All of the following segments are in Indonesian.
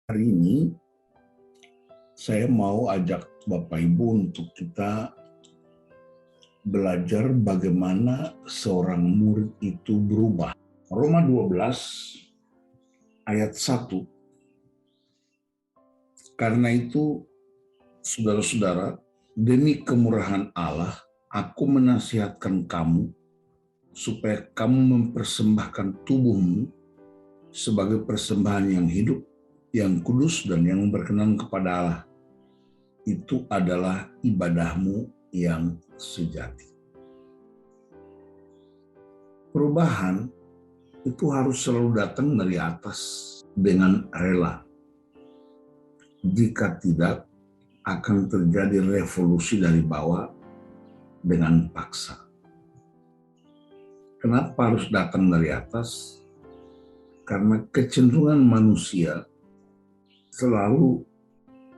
Hari ini saya mau ajak Bapak Ibu untuk kita belajar bagaimana seorang murid itu berubah. Roma 12 ayat 1. Karena itu, saudara-saudara, demi kemurahan Allah, aku menasihatkan kamu supaya kamu mempersembahkan tubuhmu sebagai persembahan yang hidup, yang kudus, dan yang berkenan kepada Allah. Itu adalah ibadahmu yang sejati. Perubahan itu harus selalu datang dari atas dengan rela. Jika tidak, akan terjadi revolusi dari bawah dengan paksa. Kenapa harus datang dari atas? Karena kecenderungan manusia selalu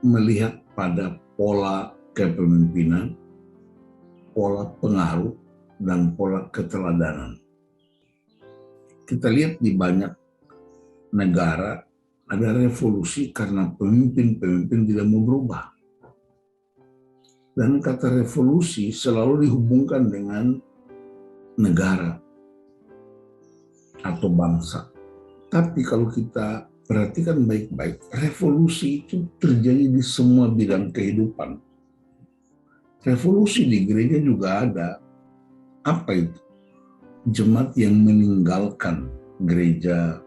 melihat pada pola kepemimpinan, pola pengaruh, dan pola keteladanan. Kita lihat di banyak negara ada revolusi karena pemimpin-pemimpin tidak mau berubah. Dan kata revolusi selalu dihubungkan dengan negara atau bangsa. Tapi kalau kita perhatikan baik-baik, revolusi itu terjadi di semua bidang kehidupan. Revolusi di gereja juga ada. Apa itu? Jemaat yang meninggalkan gereja,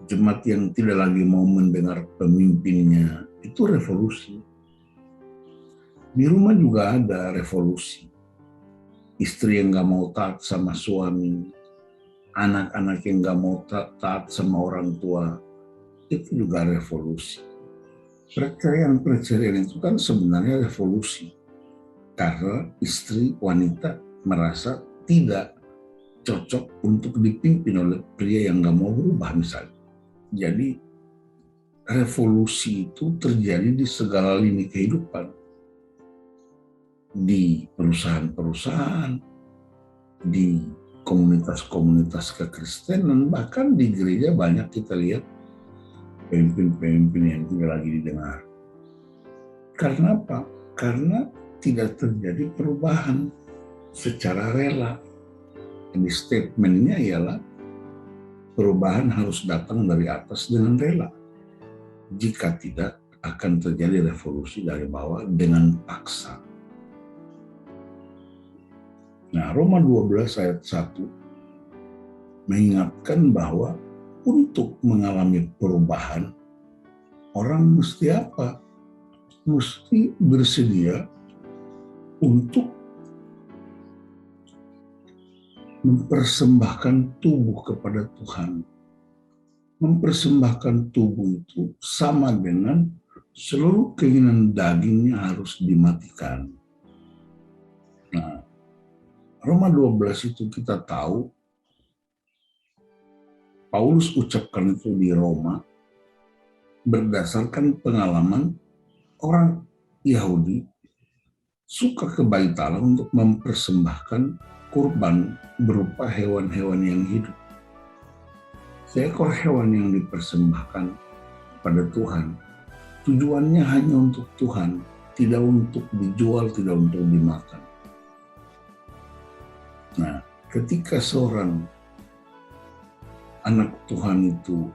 jemaat yang tidak lagi mau mendengar pemimpinnya, itu revolusi. Di rumah juga ada revolusi. Istri yang gak mau taat sama suami, anak-anak yang gak mau taat sama orang tua, itu juga revolusi. Perceraian itu kan sebenarnya revolusi. Karena istri wanita merasa tidak cocok untuk dipimpin oleh pria yang gak mau berubah misalnya. Jadi revolusi itu terjadi di segala lini kehidupan. Di perusahaan-perusahaan, di komunitas-komunitas kekristenan, bahkan di gereja banyak kita lihat pemimpin-pemimpin yang tidak lagi didengar. Karena apa? Karena tidak terjadi perubahan secara rela. Jadi statementnya ialah perubahan harus datang dari atas dengan rela. Jika tidak, akan terjadi revolusi dari bawah dengan paksa. Nah, Roma 12 ayat 1 mengingatkan bahwa untuk mengalami perubahan, orang mesti apa? Mesti bersedia untuk mempersembahkan tubuh kepada Tuhan. Mempersembahkan tubuh itu sama dengan seluruh keinginan dagingnya harus dimatikan. Nah, Roma 12 itu kita tahu, Paulus ucapkan itu di Roma berdasarkan pengalaman orang Yahudi suka ke Bait Allah untuk mempersembahkan kurban berupa hewan-hewan yang hidup. Seekor hewan yang dipersembahkan pada Tuhan, tujuannya hanya untuk Tuhan, tidak untuk dijual, tidak untuk dimakan. Nah, ketika seorang anak Tuhan itu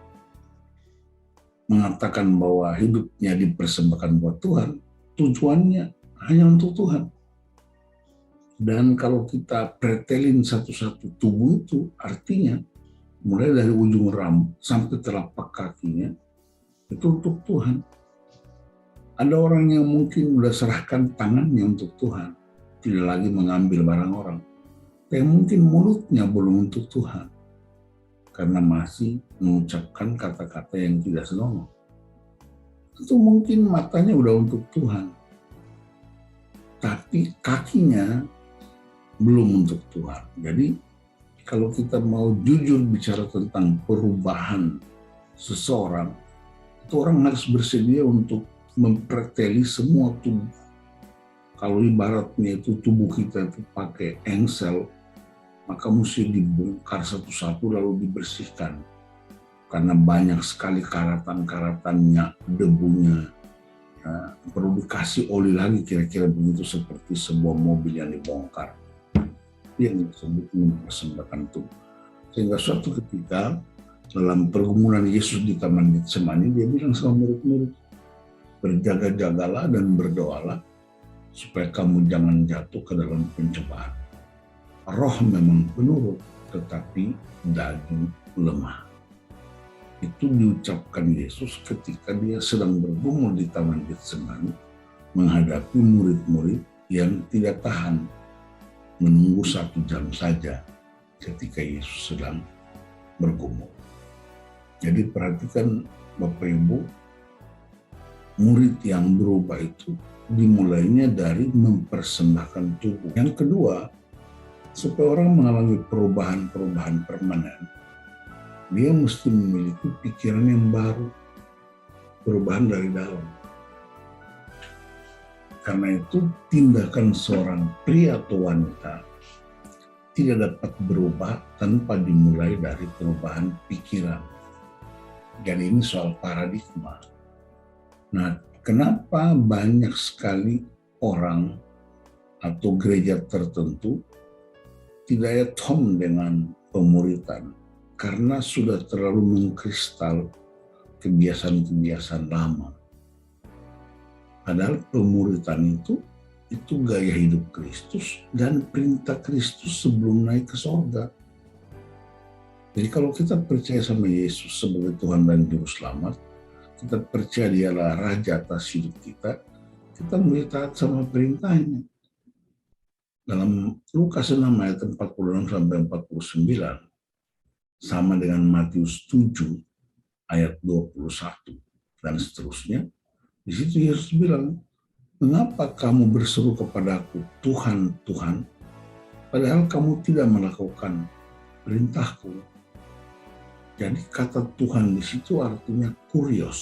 mengatakan bahwa hidupnya dipersembahkan buat Tuhan, tujuannya hanya untuk Tuhan. Dan kalau kita pretelin satu-satu tubuh itu, artinya mulai dari ujung rambut sampai telapak kakinya, itu untuk Tuhan. Ada orang yang mungkin sudah serahkan tangannya untuk Tuhan, tidak lagi mengambil barang orang. Tapi mungkin mulutnya belum untuk Tuhan, karena masih mengucapkan kata-kata yang tidak senonoh. Itu mungkin matanya udah untuk Tuhan, tapi kakinya belum untuk Tuhan. Jadi kalau kita mau jujur bicara tentang perubahan seseorang, itu orang harus bersedia untuk mempreteli semua tubuh. Kalau ibaratnya itu tubuh kita itu pakai engsel, maka mesti dibongkar satu-satu lalu dibersihkan. karena banyak sekali karatan-karatannya, debunya. Perlu dikasih oli lagi, kira-kira begitu, seperti sebuah mobil yang dibongkar. Yang disebut mempersembahkan tubuh. Sehingga suatu ketika dalam pergumulan Yesus di Taman Getsemani, dia bilang sama murid-murid, berjaga-jagalah dan berdoalah supaya kamu jangan jatuh ke dalam pencobaan. Roh memang penurut, tetapi daging lemah. Itu diucapkan Yesus ketika dia sedang bergumul di Taman Getsemani menghadapi murid-murid yang tidak tahan menunggu 1 jam saja ketika Yesus sedang bergumul. Jadi perhatikan Bapak Ibu, murid yang berubah itu dimulainya dari mempersembahkan tubuh. Yang kedua, supaya orang mengalami perubahan-perubahan permanen, dia mesti memiliki pikiran yang baru, perubahan dari dalam. Karena itu tindakan seorang pria atau wanita tidak dapat berubah tanpa dimulai dari perubahan pikiran. Jadi ini soal paradigma. Nah, kenapa banyak sekali orang atau gereja tertentu tidak at home dengan pemuritan? Karena sudah terlalu mengkristal kebiasaan-kebiasaan lama. Padahal pemuritan itu gaya hidup Kristus dan perintah Kristus sebelum naik ke surga. Jadi kalau kita percaya sama Yesus sebagai Tuhan dan Juru Selamat, kita percaya dialah Raja atas hidup kita mulai taat sama perintahnya. Dalam Lukas 6 ayat 46 sampai 49, sama dengan Matius 7 ayat 21 dan seterusnya. Di situ Yesus bilang, mengapa kamu berseru kepadaku, Tuhan, Tuhan, padahal kamu tidak melakukan perintahku. Jadi kata Tuhan di situ artinya kurios.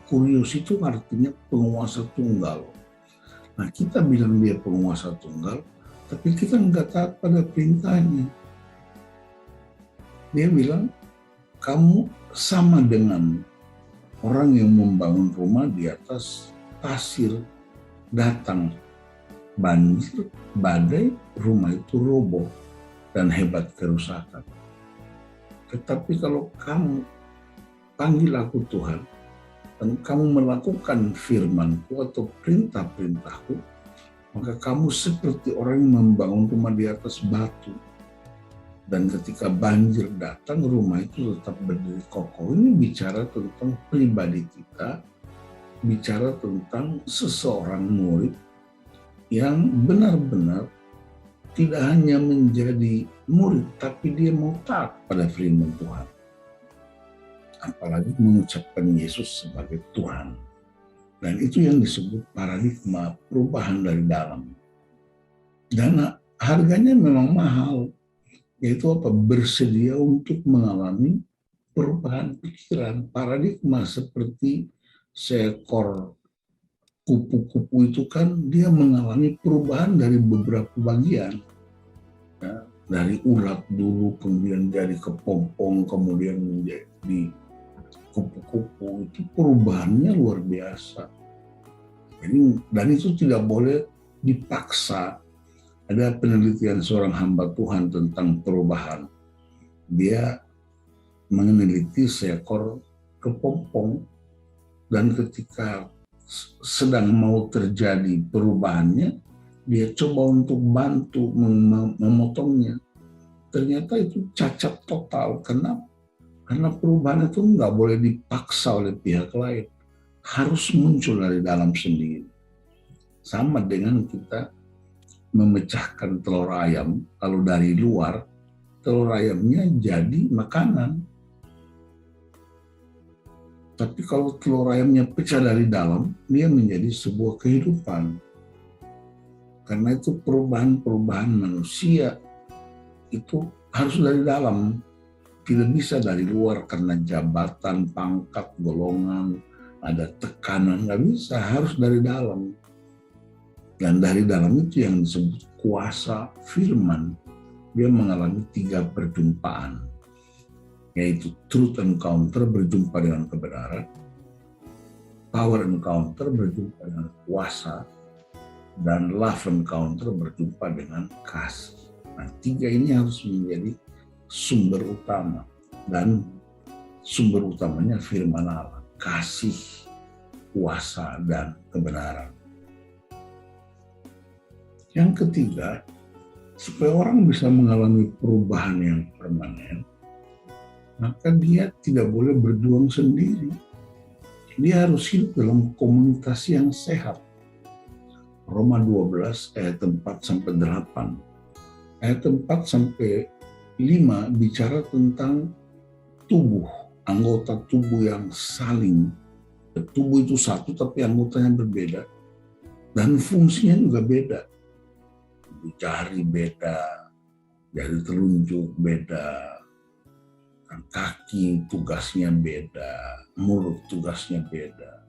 Kurios itu artinya penguasa tunggal. Nah, kita bilang dia penguasa tunggal, tapi kita nggak taat pada perintahnya. Dia bilang, kamu sama dengan orang yang membangun rumah di atas pasir, datang banjir, badai, rumah itu roboh dan hebat kerusakan. Tetapi kalau kamu panggil aku Tuhan, dan kamu melakukan firman-Ku atau perintah-perintahku, maka kamu seperti orang yang membangun rumah di atas batu. Dan ketika banjir datang, rumah itu tetap berdiri kokoh. Ini bicara tentang pribadi kita, bicara tentang seseorang murid yang benar-benar tidak hanya menjadi murid, tapi dia mau taat pada firman Tuhan. Apalagi mengucapkan Yesus sebagai Tuhan. Dan itu yang disebut paradigma perubahan dari dalam. Dan harganya memang mahal. Yaitu apa? Bersedia untuk mengalami perubahan pikiran. Paradigma seperti seekor kupu-kupu itu kan dia mengalami perubahan dari beberapa bagian. Ya, dari ulat dulu, kemudian jadi kepompong, kemudian menjadi kupu-kupu. Itu perubahannya luar biasa. Dan itu tidak boleh dipaksa. Ada penelitian seorang hamba Tuhan tentang perubahan. Dia meneliti seekor kepompong, dan ketika sedang mau terjadi perubahannya, dia coba untuk bantu memotongnya. Ternyata itu cacat total. Kenapa? Karena perubahan itu nggak boleh dipaksa oleh pihak lain. Harus muncul dari dalam sendiri. Sama dengan kita memecahkan telur ayam, kalau dari luar, telur ayamnya jadi makanan. Tapi kalau telur ayamnya pecah dari dalam, dia menjadi sebuah kehidupan. Karena itu perubahan-perubahan manusia itu harus dari dalam. Tidak bisa dari luar karena jabatan, pangkat, golongan, ada tekanan, nggak bisa, harus dari dalam. Dan dari dalam itu yang disebut kuasa firman. Dia mengalami 3 perjumpaan. yaitu truth encounter berjumpa dengan kebenaran, power encounter berjumpa dengan kuasa, dan love encounter berjumpa dengan kasih. Nah, tiga ini harus menjadi sumber utama, dan sumber utamanya firman Allah, kasih, kuasa, dan kebenaran. Yang ketiga, supaya orang bisa mengalami perubahan yang permanen, maka dia tidak boleh berjuang sendiri. Dia harus hidup dalam komunitas yang sehat. Roma 12 ayat 4-8. Ayat 4-5 bicara tentang tubuh, anggota tubuh yang saling. Tubuh itu satu tapi anggotanya berbeda. Dan fungsinya juga beda. Jari beda, jari telunjuk beda, kaki tugasnya beda, mulut tugasnya beda.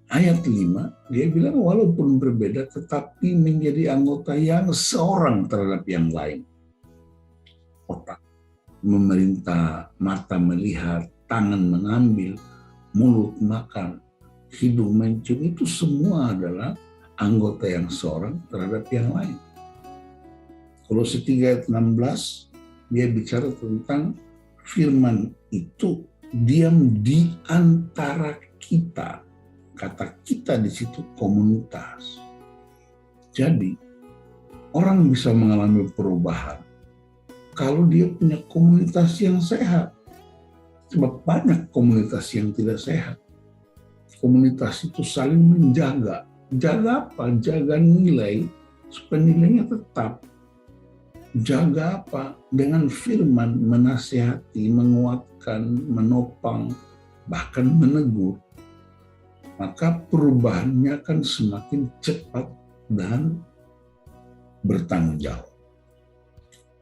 Ayat 5, dia bilang walaupun berbeda tetapi menjadi anggota yang seorang terhadap yang lain. Otak memerintah, mata melihat, tangan mengambil, mulut makan, hidung mencium, itu semua adalah anggota yang seorang terhadap yang lain. Kolose 3 ayat 16, dia bicara tentang firman itu diam di antara kita. Kata kita di situ komunitas. Jadi orang bisa mengalami perubahan kalau dia punya komunitas yang sehat. Sebab banyak komunitas yang tidak sehat. Komunitas itu saling menjaga. Jaga apa? Jaga nilai supaya nilainya tetap. Jaga apa? Dengan firman menasihati, menguatkan, menopang, bahkan menegur. Maka perubahannya akan semakin cepat dan bertanggung jawab.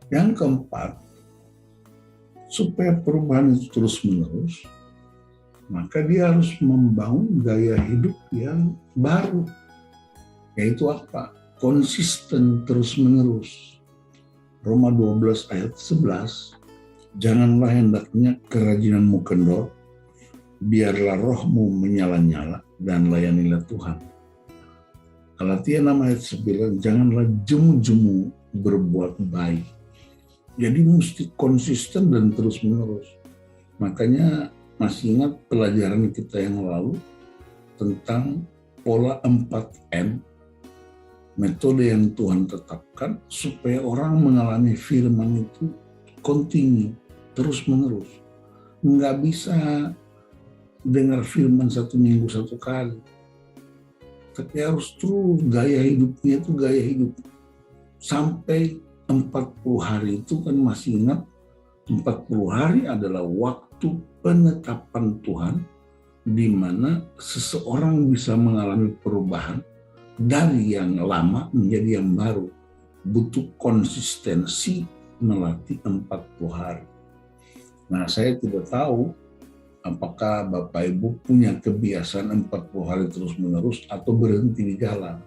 Yang keempat, supaya perubahan itu terus menerus, maka dia harus membangun gaya hidup yang baru. Yaitu apa? Konsisten terus menerus. Roma 12 ayat 11, janganlah hendaknya kerajinanmu kendor, biarlah rohmu menyala-nyala dan layanilah Tuhan. Galatia 6 ayat 9, janganlah jemu-jemu berbuat baik. Jadi mesti konsisten dan terus menerus. Makanya masih ingat pelajaran kita yang lalu tentang pola 4M, metode yang Tuhan tetapkan supaya orang mengalami firman itu continue, terus menerus. Nggak bisa dengar firman 1 minggu 1 kali. Tapi harus terus gaya hidupnya itu gaya hidup. Sampai 40 hari itu kan masih ingat, 40 hari adalah waktu penetapan Tuhan di mana seseorang bisa mengalami perubahan dari yang lama menjadi yang baru. Butuh konsistensi melatih 40 hari. Nah, saya tidak tahu apakah Bapak Ibu punya kebiasaan 40 hari terus menerus atau berhenti di jalan.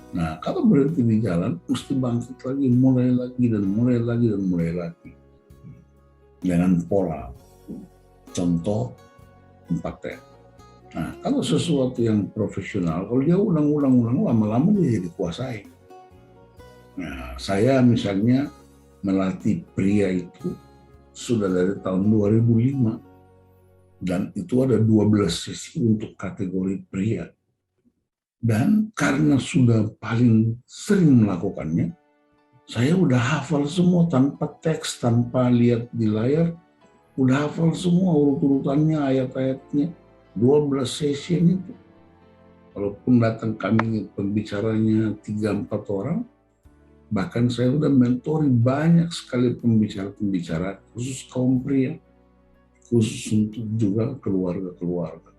Nah, kalau berhenti di jalan, mesti bangkit lagi, mulai lagi, dan mulai lagi, dan mulai lagi. Dengan pola. Contoh 4M. Nah, kalau sesuatu yang profesional, kalau dia ulang-ulang, lama-lama dia jadi kuasai. Nah, saya misalnya melatih pria itu sudah dari tahun 2005. Dan itu ada 12 sesi untuk kategori pria. Dan karena sudah paling sering melakukannya, saya udah hafal semua tanpa teks, tanpa lihat di layar, udah hafal semua urut-urutannya, ayat-ayatnya, 12 sesi itu. Walaupun datang kami pembicaranya 3-4 orang, bahkan saya udah mentori banyak sekali pembicara-pembicara, khusus kaum pria, khusus untuk juga keluarga-keluarga.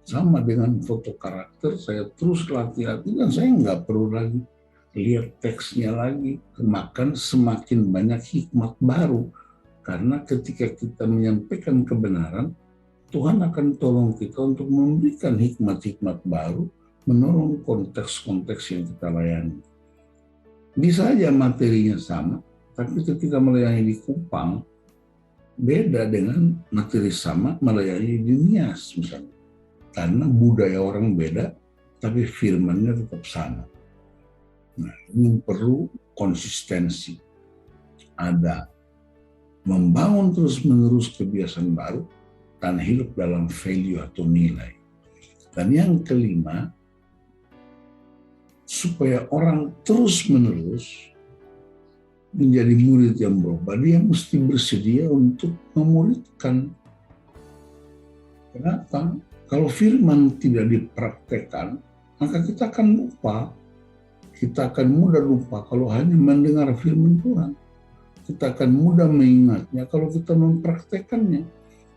Sama dengan foto karakter, saya terus latih-latih dan saya nggak perlu lagi lihat teksnya lagi. Makan semakin banyak hikmat baru. Karena ketika kita menyampaikan kebenaran, Tuhan akan tolong kita untuk memberikan hikmat-hikmat baru, menolong konteks-konteks yang kita layani. Bisa aja materinya sama, tapi ketika melayani di Kupang, beda dengan materi sama melayani di Nias misalnya. Karena budaya orang beda, tapi firmannya tetap sama. Nah, ini perlu konsistensi. Ada membangun terus-menerus kebiasaan baru dan hidup dalam value atau nilai. Dan yang kelima, supaya orang terus-menerus menjadi murid yang berubah, dia mesti bersedia untuk memuridkan. Kenapa? Kalau firman tidak dipraktekkan, maka kita akan lupa. Kita akan mudah lupa kalau hanya mendengar firman Tuhan. Kita akan mudah mengingatnya kalau kita mempraktekannya.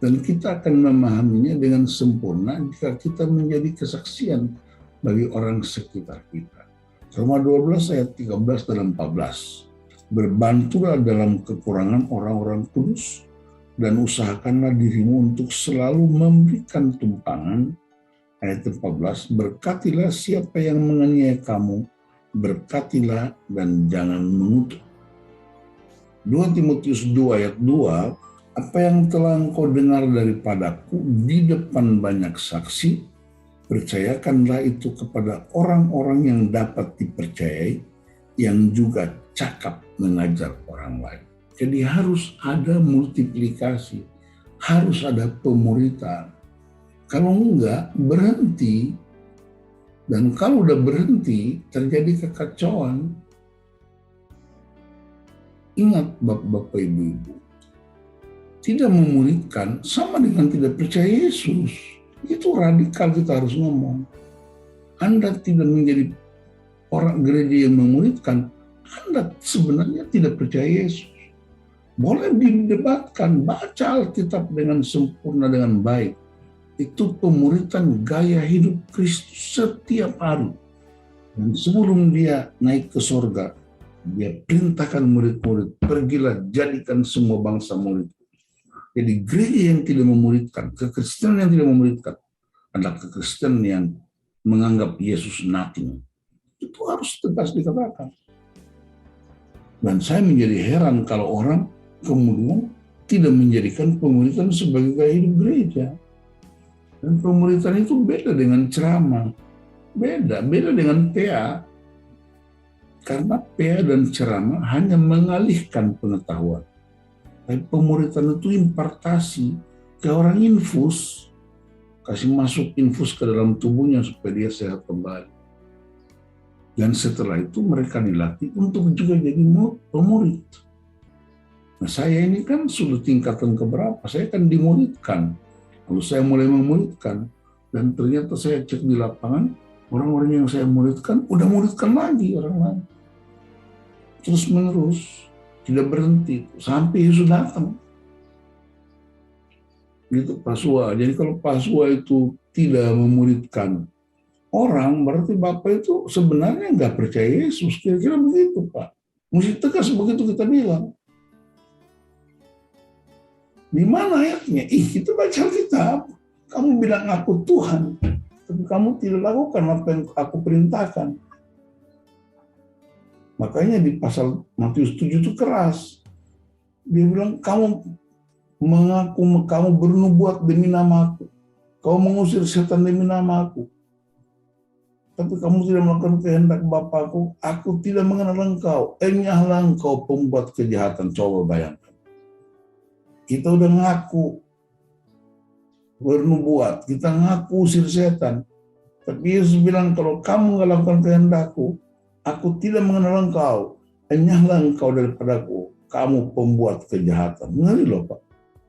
Dan kita akan memahaminya dengan sempurna jika kita menjadi kesaksian bagi orang sekitar kita. Roma 12 ayat 13 dan 14. Berbantulah dalam kekurangan orang-orang kudus dan usahakanlah dirimu untuk selalu memberikan tumpangan. Ayat 14, berkatilah siapa yang menganiaya kamu, berkatilah dan jangan mengutuk. 2 Timotius 2 ayat 2, apa yang telah engkau dengar daripadaku di depan banyak saksi, percayakanlah itu kepada orang-orang yang dapat dipercayai, yang juga cakap mengajar orang lain. Jadi harus ada multiplikasi, harus ada pemuritan. Kalau enggak, berhenti. Dan kalau udah berhenti, terjadi kekacauan. Ingat Bapak-bapak, Ibu-ibu, tidak memuridkan sama dengan tidak percaya Yesus. Itu radikal kita harus ngomong. Anda tidak menjadi orang gereja yang memuridkan, Anda sebenarnya tidak percaya Yesus. Boleh didebatkan, baca Alkitab dengan sempurna, dengan baik. Itu pemuritan gaya hidup Kristus setiap hari. Dan sebelum dia naik ke surga, dia perintahkan murid-murid, pergilah jadikan semua bangsa murid. Jadi gereja yang tidak memuridkan, kekristenan yang tidak memuridkan, adalah kekristenan yang menganggap Yesus nothing. Itu harus tegas dikatakan. Dan saya menjadi heran kalau orang kemudian tidak menjadikan pemuritan sebagai gaya hidup gereja. Dan pemuritan itu beda dengan ceramah, beda dengan PA. Karena PA dan ceramah hanya mengalihkan pengetahuan. Tapi pemuritan itu impartasi, ke orang infus, kasih masuk infus ke dalam tubuhnya supaya dia sehat kembali. Dan setelah itu mereka dilatih untuk juga jadi pemurid. Nah, saya ini kan sudah tingkatan keberapa, saya kan dimuridkan. Lalu saya mulai memuridkan, dan ternyata saya cek di lapangan, orang-orang yang saya muridkan, udah muridkan lagi orang lain. Terus menerus, tidak berhenti, sampai Yesus datang. Gitu Pasua. Jadi kalau Pasua itu tidak memuridkan orang, berarti Bapak itu sebenarnya nggak percaya Yesus. Kira-kira begitu, Pak. Mesti tegas begitu kita bilang. Di mana ayatnya? Kita baca Alkitab. Kamu bilang aku Tuhan, tapi kamu tidak lakukan apa yang aku perintahkan. Makanya di pasal Matius 7 itu keras. Dia bilang, kamu mengaku, kamu bernubuat demi namaku. Kau mengusir setan demi namaku. Tapi kamu tidak melakukan kehendak Bapakku, aku tidak mengenal engkau. Enyahlah engkau pembuat kejahatan. Coba bayangkan. Kita udah ngaku bernubuat, kita ngaku usir setan. Tapi Yesus bilang, kalau kamu nggak lakukan kehendakku, aku tidak mengenal engkau. Enyahlah engkau daripadaku, kamu pembuat kejahatan. Ngeri loh Pak.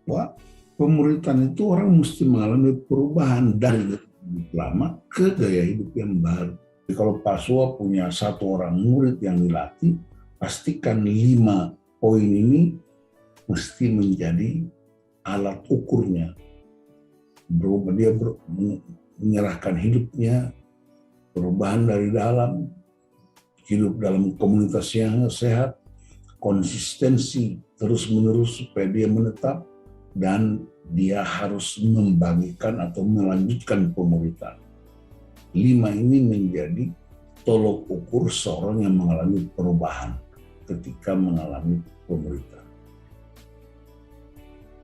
Wah, pemuritan itu orang mesti mengalami perubahan dari hidup lama ke gaya hidup yang baru. Jadi kalau Pasua punya satu orang murid yang dilatih, pastikan 5 poin ini mesti menjadi alat ukurnya. Berubah, dia menyerahkan hidupnya, perubahan dari dalam, hidup dalam komunitas yang sehat, konsistensi terus-menerus supaya dia menetap, dan dia harus membagikan atau melanjutkan pemuritan. 5 ini menjadi tolok ukur seorang yang mengalami perubahan ketika mengalami pemuritan.